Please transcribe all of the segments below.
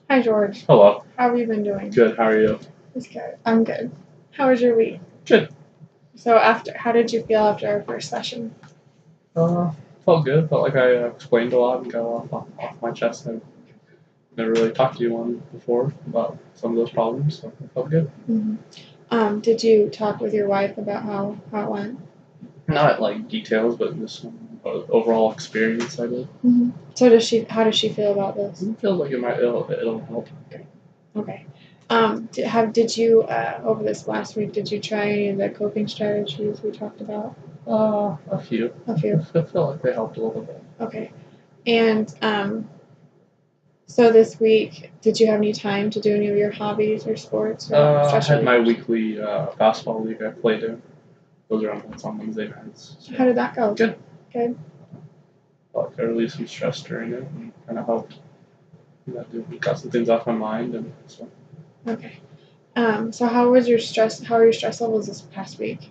Hi, George. Hello. How have you been doing? Good. How are you? It's good. I'm good. How was your week? Good. So how did you feel after our first session? Felt good. Felt like I explained a lot and got a lot off my chest. I never really talked to you on before about some of those problems, so it felt good. Mm-hmm. Did you talk with your wife about how it went? Not like details, but just overall experience I did. Mm-hmm. So how does she feel about this? It feels like it'll help. Okay. Did you over this last week? Did you try any of the coping strategies we talked about? A few. A few. I feel like they helped a little bit. Okay. And so this week, did you have any time to do any of your hobbies or sports? I had my weekly basketball league I played in. Those are on Wednesday nights. So how did that go? Good. Good. Felt like I released some stress during it and kind of helped. Got some things off my mind and so. Okay. So how are your stress levels this past week?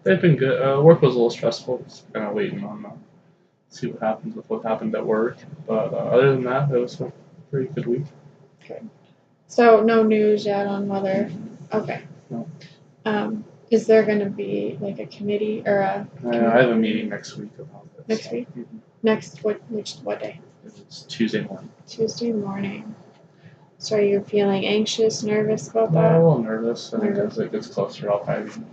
They've been good. Work was a little stressful. Just kind of waiting on see what happens with what happened at work. But other than that, it was a pretty good week. Okay. So no news yet on whether. Okay. No. Is there going to be like a committee or a? I have a meeting next week about this. Next week. Mm-hmm. Next what day? It's Tuesday morning. Tuesday morning. So are you feeling anxious, nervous about that? A little nervous. I think as it gets closer, I'll probably be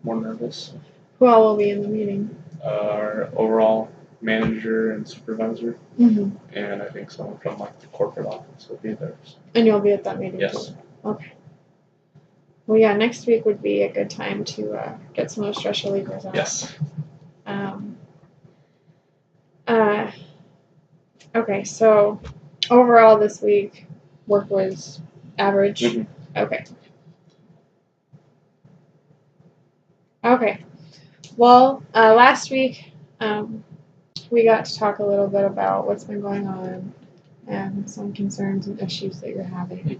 more nervous. Who all will be in the meeting? Our overall manager and supervisor, mm-hmm. and I think someone from like the corporate office will be there. So. And you'll be at that meeting? Yes. Too? Okay. Well, yeah, next week would be a good time to get some of those stress relievers out. Yes. Okay, so overall this week, work was average? Mm-hmm. Okay. Okay. Well, last week, we got to talk a little bit about what's been going on and some concerns and issues that you're having.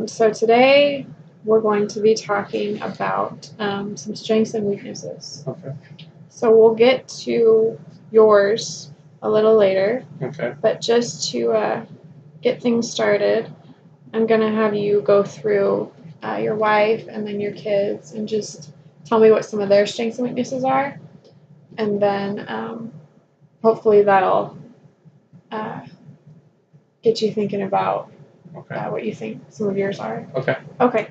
So today, we're going to be talking about some strengths and weaknesses. Okay. So we'll get to yours a little later. Okay. But just to get things started, I'm going to have you go through your wife and then your kids and just tell me what some of their strengths and weaknesses are. And then hopefully that'll get you thinking about what you think some of yours are. Okay. Okay.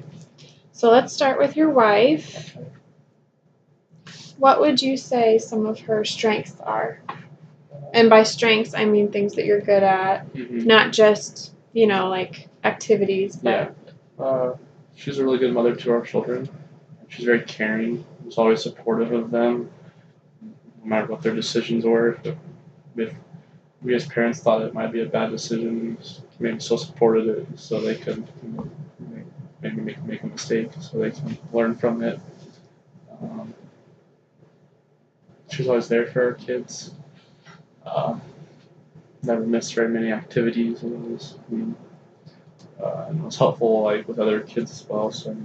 So let's start with your wife. Okay. What would you say some of her strengths are? And by strengths, I mean things that you're good at, not just, like activities. But yeah. She's a really good mother to our children. She's very caring. She's always supportive of them, no matter what their decisions were. If we as parents thought it might be a bad decision, maybe still supported it so they could maybe make a mistake so they can learn from it. She's always there for our kids. Never missed very many activities. And it was helpful like with other kids as well. So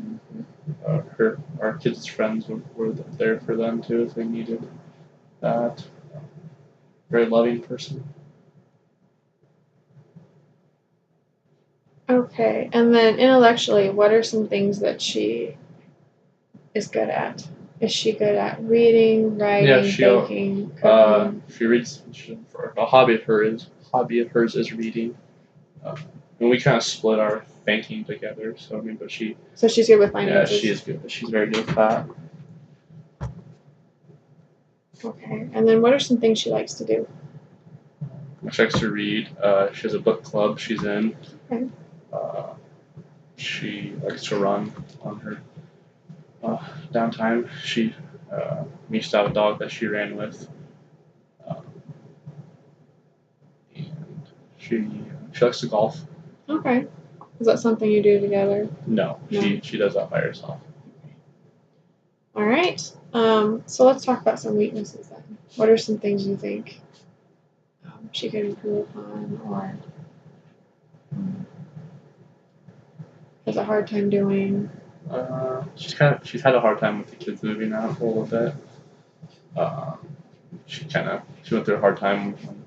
our kids' friends were there for them too if they needed that. Very loving person. Okay, and then intellectually, what are some things that she is good at? Is she good at reading, writing, baking, cooking? She reads. A hobby of hers is reading. And we kind of split our banking together. So but she. So she's good with finances. Yeah, she is good. She's very good with that. Okay, and then what are some things she likes to do? She likes to read. She has a book club she's in. Okay. She likes to run on her downtime. We used to have a dog that she ran with. And she likes to golf. Okay. Is that something you do together? No. She does that by herself. All right. So let's talk about some weaknesses then. What are some things you think she could improve upon or has a hard time doing? She's had a hard time with the kids moving out a little bit. She went through a hard time when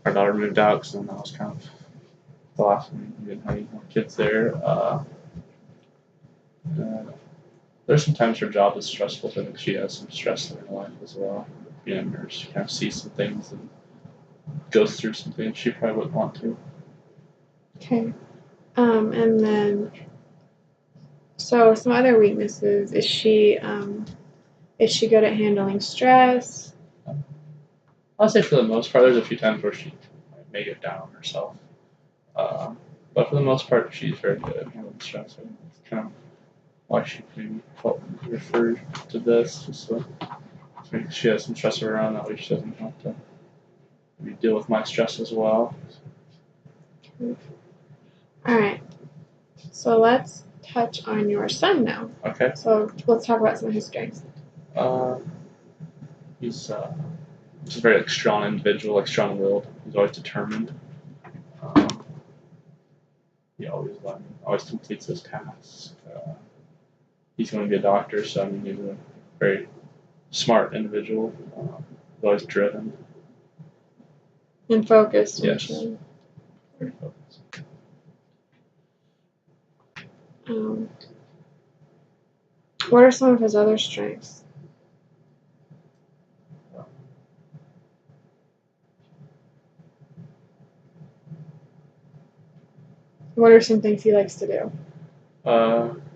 our daughter moved out, so that was kind of the last one we didn't have any more kids there. There's sometimes her job is stressful. So I think she has some stress in her life as well. Being a nurse, she kind of sees some things and goes through some things she probably wouldn't want to. Okay. And then, so some other weaknesses. Is she good at handling stress? I'll say for the most part, there's a few times where she may get down on herself. But for the most part, she's very good at handling stress. And it's kind of why she maybe felt referred to this. Just so she has some stress around, that way she doesn't have to maybe deal with my stress as well. Alright. So let's touch on your son now. Okay. So let's talk about some of his strengths. He's a very strong individual, strong-willed. He's always determined. He always completes his tasks. He's going to be a doctor, so I mean, he's a very smart individual. He's always driven. And focused. Yes. Very focused. What are some of his other strengths? What are some things he likes to do?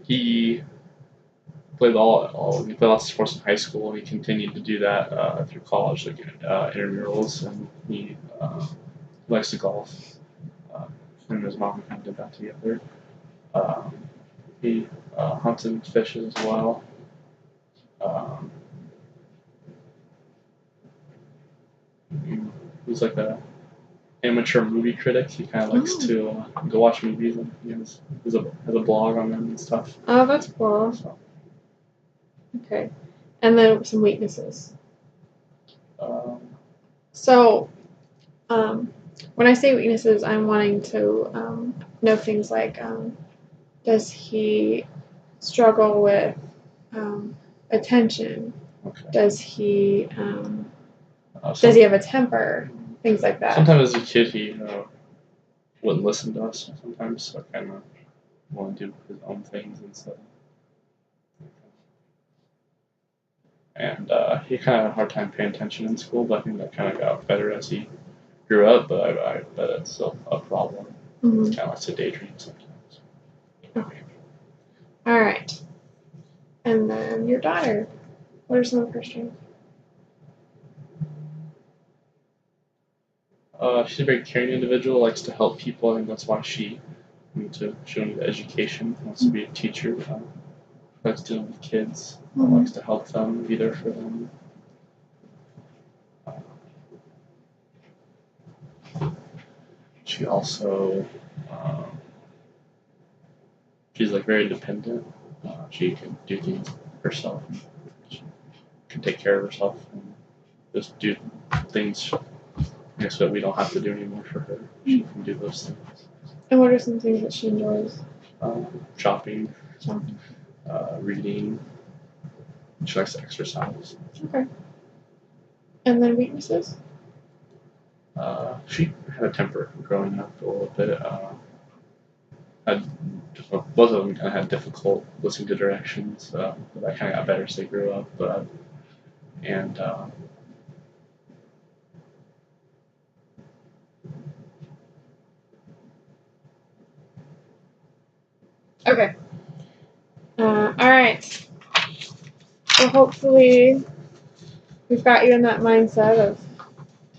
He played he played lots of sports in high school, and he continued to do that through college, like intramurals, and he likes to golf. Him and his mom kind of did that together. He hunts and fishes as well. He's like a amateur movie critic. He kind of likes to go watch movies, and he has a blog on them and stuff. Oh, that's cool. So, okay. And then some weaknesses. So, when I say weaknesses, I'm wanting to know things like, does he struggle with attention? okay. Does he have a temper? Things like that. Sometimes as a kid, he wouldn't listen to us. Sometimes, so I kind of want to do his own things instead. And he kind of had a hard time paying attention in school, but I think that kind of got better as he grew up. But I bet it's still a problem. Mm-hmm. It's kind of likes to daydream sometimes. Okay. All right. And then your daughter. What are some of her strengths? She's a very caring individual. Likes to help people. I think that's why she went to education. Wants to be a teacher. Likes dealing with kids. Likes to help them, be there for them. She also she's like very independent. She can do things herself. She can take care of herself and just do things, I guess, that we don't have to do anymore for her. She can do those things. And what are some things that she enjoys? Shopping. Shopping. Reading. She likes to exercise. Okay. And then weaknesses? She had a temper growing up a little bit. Both of them kind of had difficult listening to directions, but that kind of got better as they grew up. Okay. All right. So hopefully we've got you in that mindset of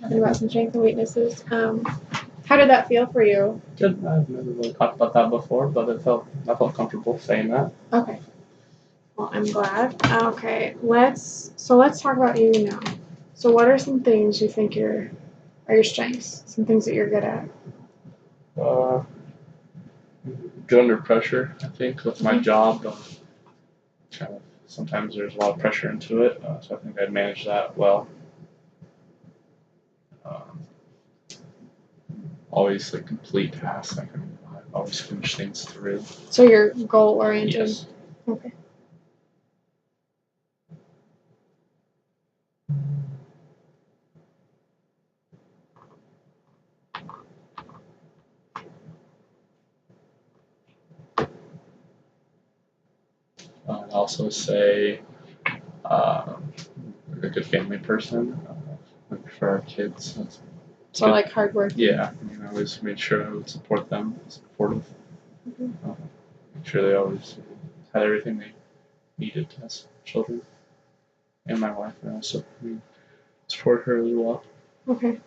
talking about some strengths and weaknesses. How did that feel for you? Good. I've never really talked about that before, but I felt comfortable saying that. Okay. Well, I'm glad. Okay. Let's talk about you now. So what are some things you think are your strengths? Some things that you're good at? Good under pressure, I think, with my job. Kind of sometimes there's a lot of pressure into it, so I think I'd manage that well. Always complete tasks. I always finish things through. So you're goal oriented. Yes. Okay. also say a good family person for our kids. So like hardworking. Yeah, I always made sure I would support them, supportive. Make sure they always had everything they needed as children. And my wife, and also support her as well. Okay.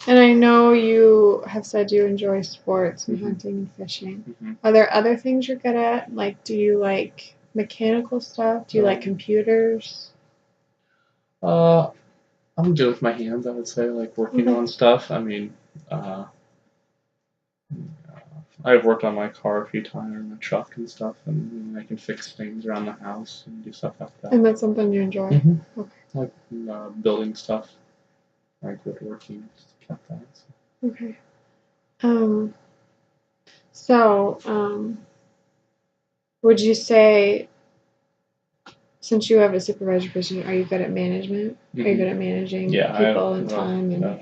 And I know you have said you enjoy sports and hunting and fishing. Are there other things you're good at? Like, do you like mechanical stuff? Do you like computers? I'm good with my hands, I would say, like working on stuff. I mean, I've worked on my car a few times, or my truck and stuff, and I can fix things around the house and do stuff like that. And that's something you enjoy? Okay. Like building stuff, like woodworking, stuff like that. So. Okay. So, would you say, since you have a supervisor position, are you good at management? Are you good at managing people and time?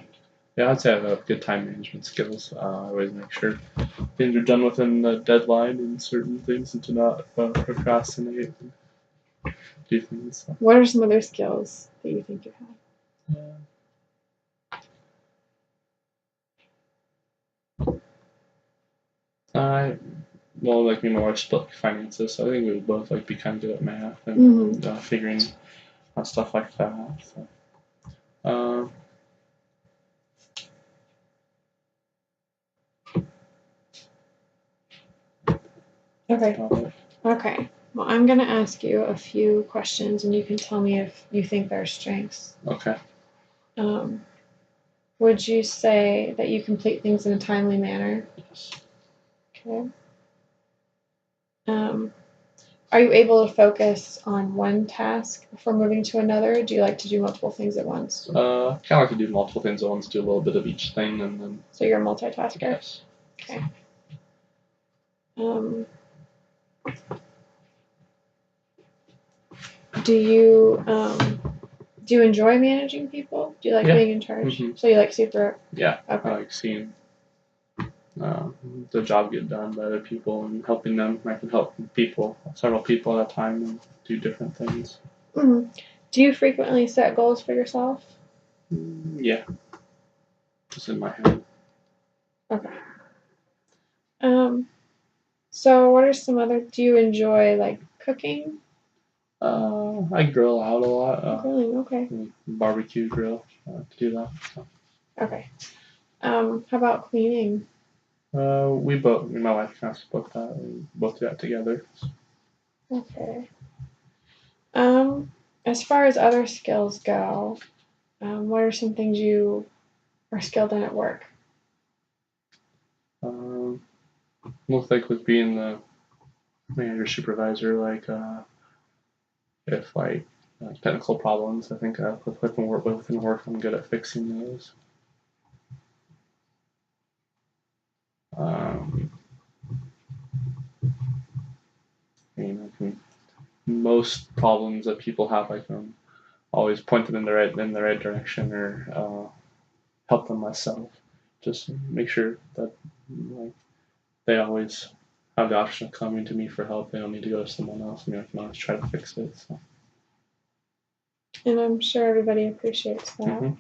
Yeah, I'd say I have good time management skills. I always make sure things are done within the deadline and certain things, and to not procrastinate and do things. So. What are some other skills that you think you have? Well, like me and my wife split finances, so I think we would both like be kind of good at math and figuring out stuff like that. So. Okay. Okay. Well, I'm going to ask you a few questions, and you can tell me if you think they're strengths. Okay. Would you say that you complete things in a timely manner? Yes. Okay. Are you able to focus on one task before moving to another? Do you like to do multiple things at once? Kind of like to do multiple things at once, do a little bit of each thing, and then. So you're a multitasker? Yes. Okay. Do you enjoy managing people? Do you like being in charge? So you like super? Yeah. Okay. I like seeing the job get done by other people and helping them. I can help several people at a time, and do different things. Mm-hmm. Do you frequently set goals for yourself? Yeah. Just in my head. Okay. So what are some other? Do you enjoy like cooking? I grill out a lot. Grilling, okay. Barbecue grill to do that. So. Okay. How about cleaning? Me and my wife kind of split that. We both do that together. Okay. As far as other skills go, what are some things you are skilled in at work? Most like with being the manager supervisor, like if like technical problems, I think within work, I'm good at fixing those. Most problems that people have, I can always point them in the right direction, or help them myself. Just make sure that like they always have the option of coming to me for help. They don't need to go to someone else. I can always try to fix it. So. And I'm sure everybody appreciates that.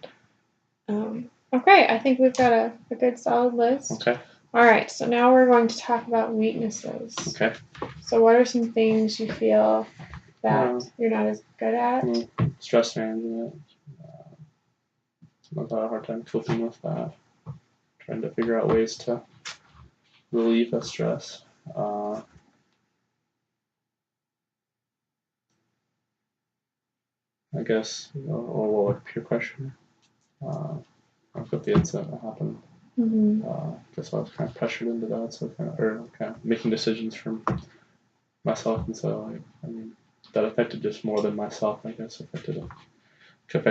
Okay, I think we've got a good solid list. Okay. All right, so now we're going to talk about weaknesses. Okay. So what are some things you feel that you're not as good at? Stress management. I've had a hard time coping with that. Trying to figure out ways to relieve that stress. I guess, or like peer pressure. With the incident that happened. I guess I was kind of pressured into that, so kind of making decisions from myself, and so that affected just more than myself. I guess affected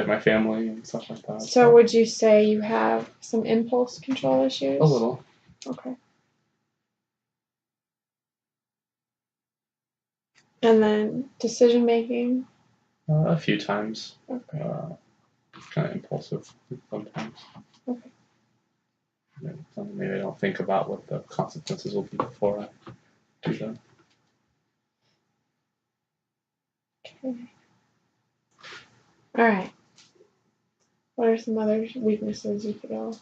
my family and stuff like that. So would you say you have some impulse control issues? A little. Okay. And then decision making? A few times. Okay. Kind of impulsive sometimes. Okay. Maybe I don't think about what the consequences will be before I do them. Okay. All right. What are some other weaknesses you feel?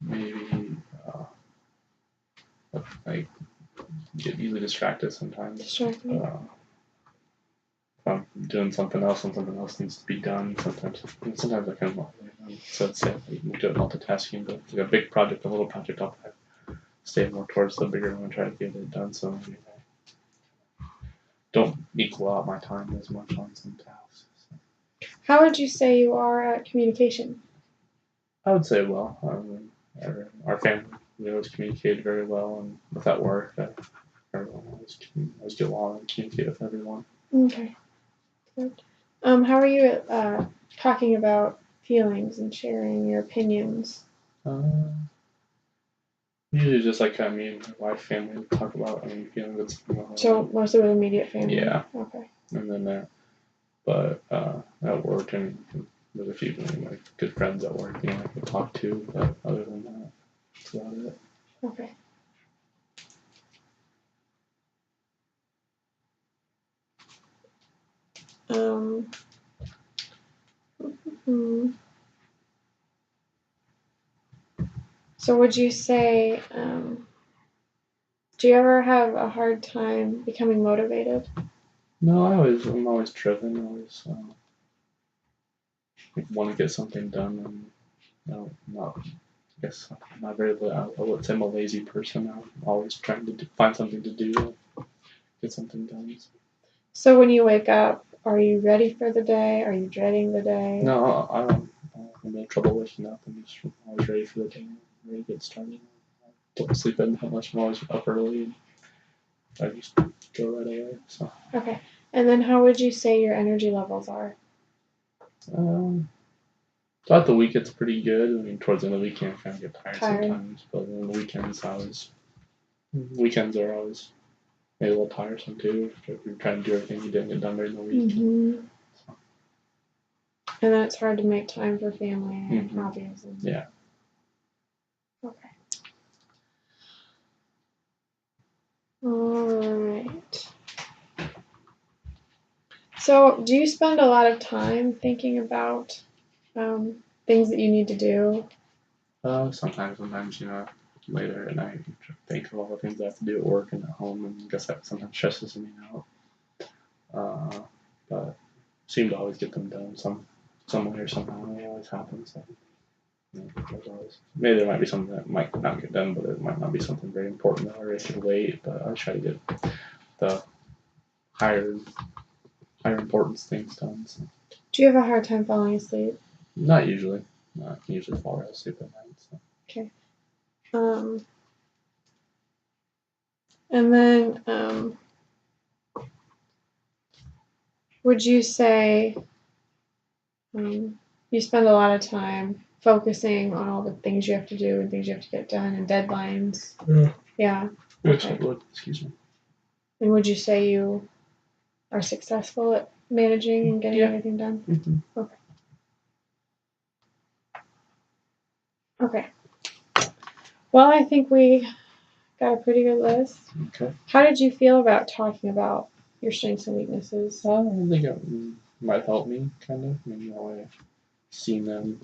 Maybe like get easily distracted sometimes. Distracted. If I'm doing something else and something else needs to be done, sometimes I can so it's like do it multitasking, but like a big project, a little project, I'll stay more towards the bigger one and try to get it done. So maybe I don't equal out my time as much on some tasks. How would you say you are at communication? I would say well. Our family, we always communicate very well, and with that work, everyone always get along and communicate with everyone. Okay. Good. How are you at talking about feelings and sharing your opinions? Usually just like me and my wife, family talk about feelings. So mostly with immediate family. Yeah. Okay. And then but at work and there's a few like good friends at work, I can talk to, but other than that, that's about it. Okay. So would you say, do you ever have a hard time becoming motivated? No, I'm always driven. I always want to get something done. And not. I guess I'm not very. I would say I'm a lazy person. I'm always trying to find something to do, get something done. So when you wake up, are you ready for the day? Are you dreading the day? No, I don't. I'm in trouble waking up. I'm just always ready for the day. I'm ready to get started. I don't sleep in that much. I'm always up early. I just go right away. So. Okay. And then how would you say your energy levels are? Throughout the week, it's pretty good. Towards the end of the week, I kind of get tired sometimes. But on the weekends, weekends are always maybe a little tiresome too. If you're trying to do everything you didn't get done during the week. Mm-hmm. So. And then it's hard to make time for family and hobbies. Yeah. Okay. All right. So, do you spend a lot of time thinking about things that you need to do? Sometimes, later at night, think of all the things I have to do at work and at home, and I guess that sometimes stresses me out. But seem to always get them done some way or somehow. It always happens. So, maybe there might be something that might not get done, but it might not be something very important or it could wait. But I try to get the higher importance things done. So. Do you have a hard time falling asleep? Not usually. I can usually fall right asleep at night. So. Okay. And then, would you say you spend a lot of time focusing on all the things you have to do and things you have to get done and deadlines? Yeah. Okay. Excuse me. And would you say you are successful at managing and getting everything done? Mm-hmm. Okay. Well, I think we got a pretty good list. Okay. How did you feel about talking about your strengths and weaknesses? I think it might help me, kind of. I've seen them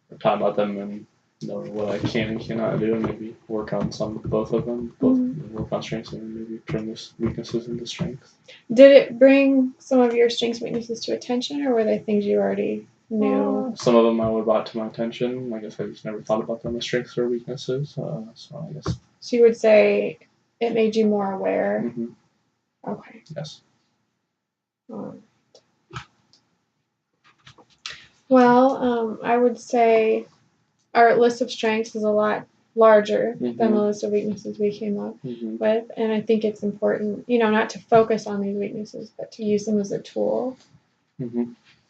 or talk about them and know what I can and cannot do, and maybe work on both of them, work on strengths and maybe turn those weaknesses into strengths. Did it bring some of your strengths and weaknesses to attention, or were they things you already knew? Some of them I would brought to my attention. I guess I just never thought about them as strengths or weaknesses. So I guess. So you would say it made you more aware? Mm-hmm. Okay. Yes. Well, I would say our list of strengths is a lot larger than the list of weaknesses we came up with, and I think it's important, not to focus on these weaknesses, but to use them as a tool.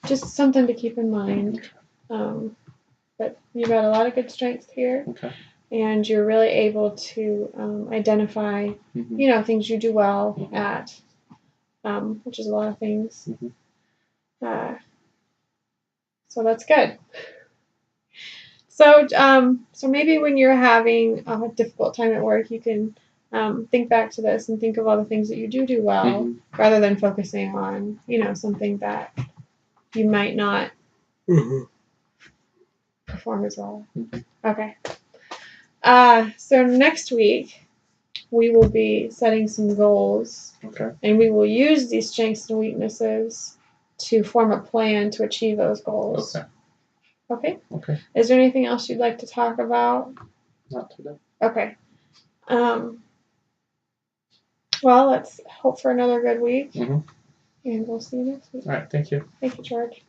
Just something to keep in mind. But you got a lot of good strengths here, and you're really able to identify, things you do well at, which is a lot of things. So that's good. So maybe when you're having a difficult time at work, you can think back to this and think of all the things that you do well, Mhm. rather than focusing on, something that you might not perform as well. Mhm. Okay. So next week we will be setting some goals, Okay. and we will use these strengths and weaknesses to form a plan to achieve those goals. Okay. Okay? Okay. Is there anything else you'd like to talk about? Not today. Okay. Well, let's hope for another good week, Mhm. and we'll see you next week. All right. Thank you. Thank you, George.